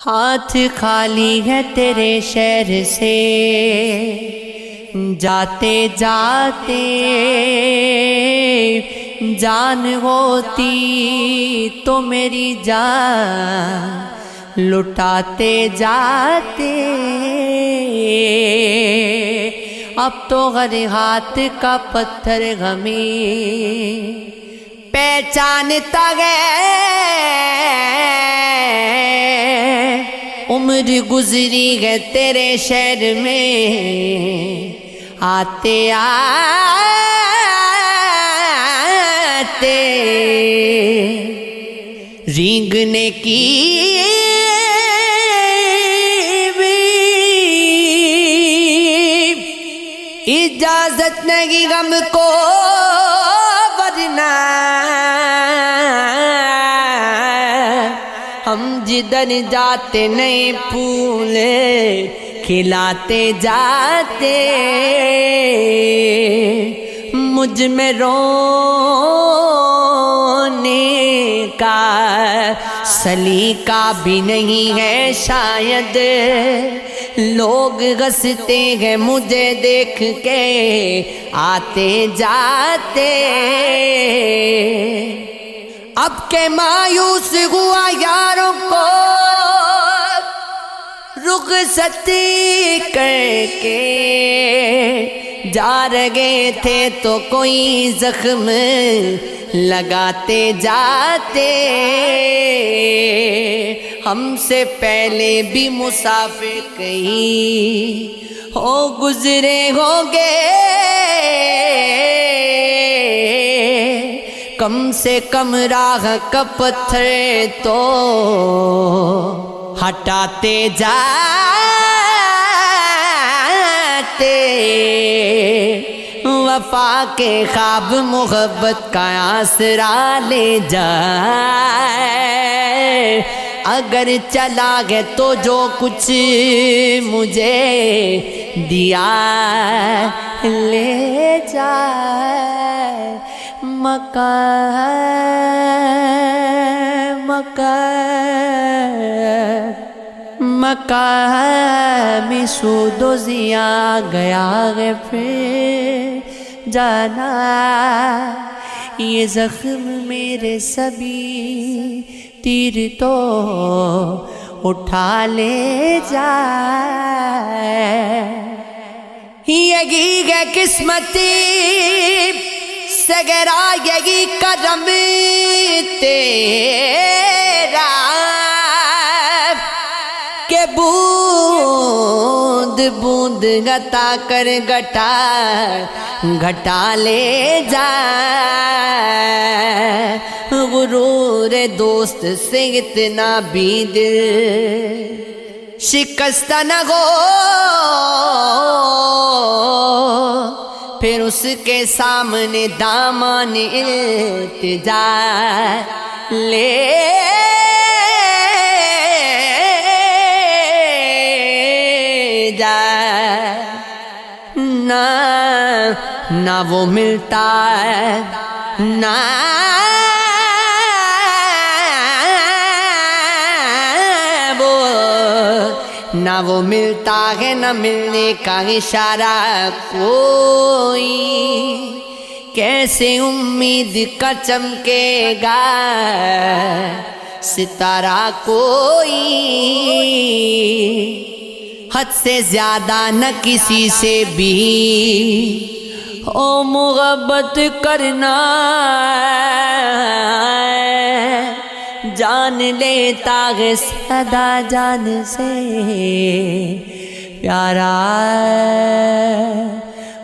ہاتھ خالی ہے تیرے شہر سے، جاتے جاتے جان ہوتی تو میری جان لٹاتے جاتے، اب تو غر ہاتھ کا پتھر ہمیں پہچانتا ہے، عمر گزری ہے تیرے شہر میں آتے آتے، رینگنے کی بھی اجازت نہیں غم کو، ورنہ ہم جدھر جاتے نئے پھول کھلاتے جاتے، مجھ میں رونے کا سلیقہ بھی نہیں ہے شاید، لوگ ہنستے ہیں مجھے دیکھ کے آتے جاتے، اب کے مایوس ہوا یاروں کو رخصت کر کے، جا رہے تھے تو کوئی زخم لگاتے جاتے، ہم سے پہلے بھی مسافر کہیں ہو گزرے ہوں گے، کم سے کم راہ کا پتھر تو ہٹاتے جاتے، وفا کے خواب محبت کا آسرا لے جائے، اگر چلا گیا تو جو کچھ مجھے دیا لے جائے، مقام سود و ضیاء گیا ہے پھر جانا، یہ زخم میرے سبھی تیر تو اٹھا لے جائے، یہی ہے قسمتی سگرا، یہی کرم تیرا کہ بوند بوند گتا کر گھٹا لے جائے، غرور دوست سے اتنا بھی دل شکستہ نہ ہو، پھر اس کے سامنے دامن التجا لے جائے، نہ وہ ملتا ہے نہ وہ ملتا ہے، نہ ملنے کا اشارہ کوئی، کیسے امید کا چمکے گا ستارہ کوئی، حد سے زیادہ نہ کسی سے بھی او محبت کرنا، جان لیتا ہے صدا جان سے پیارا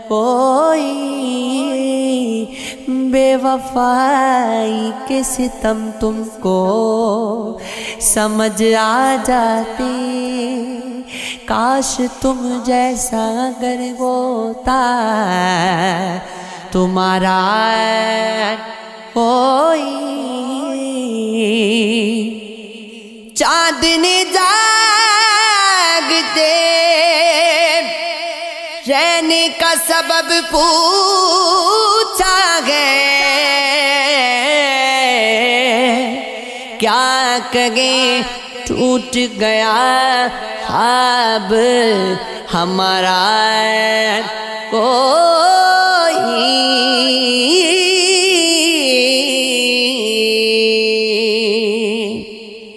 کوئی، بے وفائی کے ستم تم کو سمجھ آ جاتے، کاش تم جیسا اگر ہوتا تمہارا کوئی، چاندنی جاگتے رہنے کا سبب پوچھا ہے، کیا کہیں ٹوٹ گیا خواب ہمارا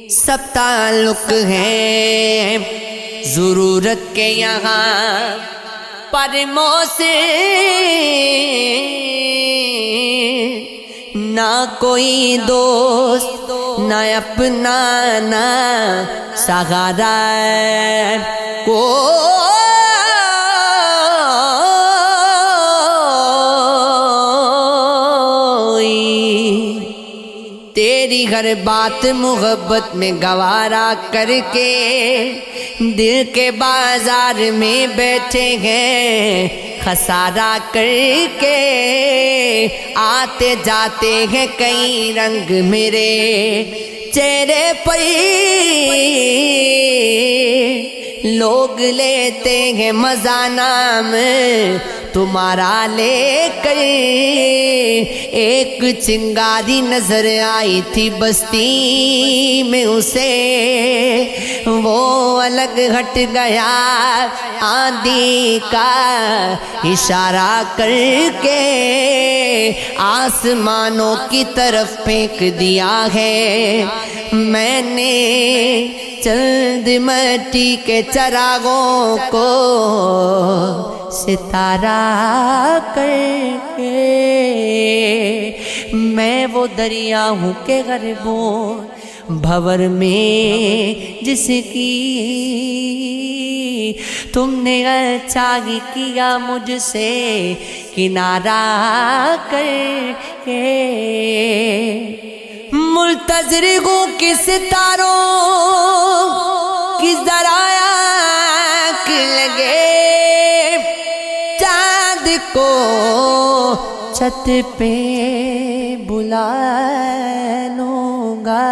سب تعلق ہیں ضرورت کے یہاں پر موسے نہ کوئی دوست نہ اپنا نہ سہارا تیری ہر بات محبت میں گوارا کر کے دل کے بازار میں بیٹھے ہیں خسارہ کر کے آتے جاتے ہیں کئی رنگ میرے چہرے پر لوگ لیتے ہیں مزہ نام تمہارا لے کر ایک چنگاری نظر آئی تھی بستی میں اسے وہ الگ ہٹ گیا آندھی کا اشارہ کر کے آسمانوں کی طرف پھینک دیا ہے میں نے چند مٹی کے چراغوں کو ستارہ کر کے میں وہ دریا ہوں کہ غربوں بھور میں جس کی تم نے اچھا ہی کیا مجھ سے کنارہ کر کے منتظر ہوں کہ ستاروں کی ذرا آنکھ لگے چاند کو چھت پہ بلا لوں گا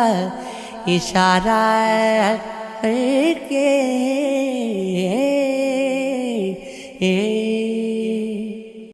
اشارہ کر کے